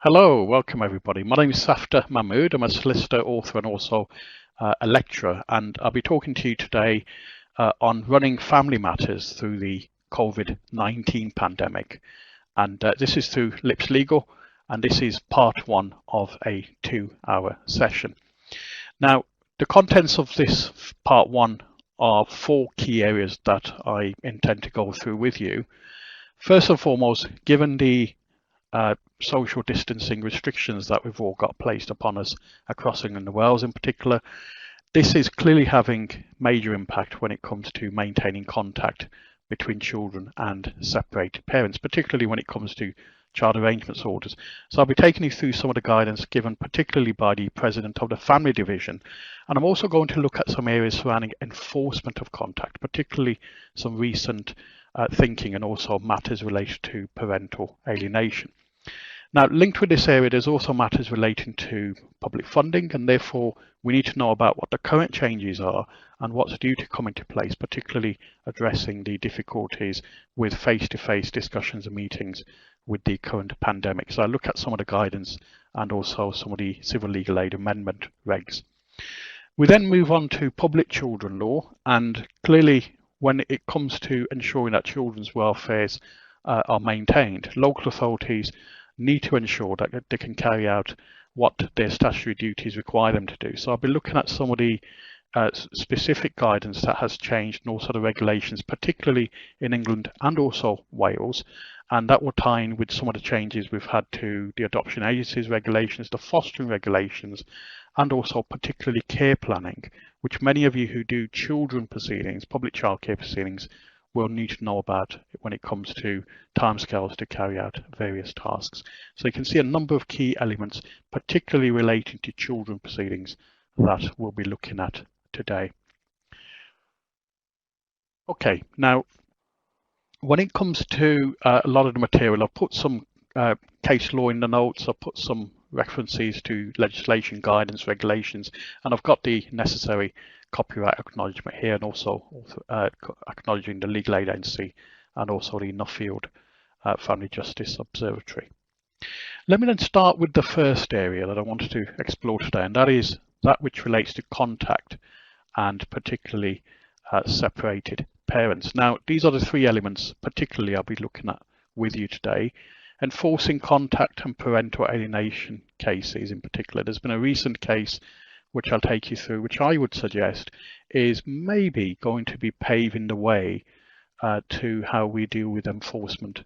Hello, welcome everybody. My name is Safta Mahmood. I'm a solicitor, author, and also a lecturer, and I'll be talking to you today on running family matters through the COVID-19 pandemic. And this is through Lips Legal, and this is part one of a 2-hour session. Now, the contents of this part one are 4 key areas that I intend to go through with you. First and foremost, given the social distancing restrictions that we've all got placed upon us across England and Wales in particular, this is clearly having major impact when it comes to maintaining contact between children and separated parents, particularly when it comes to child arrangements orders. So I'll be taking you through some of the guidance given particularly by the President of the Family Division, and I'm also going to look at some areas surrounding enforcement of contact, particularly some recent thinking and also matters related to parental alienation. Now, linked with this area, there's also matters relating to public funding, and therefore we need to know about what the current changes are and what's due to come into place, particularly addressing the difficulties with face-to-face discussions and meetings with the current pandemic. So I look at some of the guidance and also some of the civil legal aid amendment regs. We then move on to public children law, and clearly when it comes to ensuring that children's welfares are maintained, local authorities need to ensure that they can carry out what their statutory duties require them to do. So I'll be looking at some of the specific guidance that has changed and also the regulations, particularly in England and also Wales, and that will tie in with some of the changes we've had to the adoption agencies regulations, the fostering regulations, and also particularly care planning, which many of you who do children proceedings, public childcare proceedings, will need to know about when it comes to timescales to carry out various tasks. So you can see a number of key elements, particularly relating to children proceedings, that we'll be looking at today. Okay, now when it comes to a lot of the material, I've put some case law in the notes, I've put some references to legislation, guidance, regulations, and I've got the necessary copyright acknowledgement here, and also acknowledging the legal aid agency and also the Nuffield Family Justice Observatory. Let me then start with the first area that I wanted to explore today, and that is that which relates to contact and particularly separated parents. Now, these are the 3 elements particularly I'll be looking at with you today. Enforcing contact and parental alienation cases in particular. There's been a recent case which I'll take you through, which I would suggest is maybe going to be paving the way to how we deal with enforcement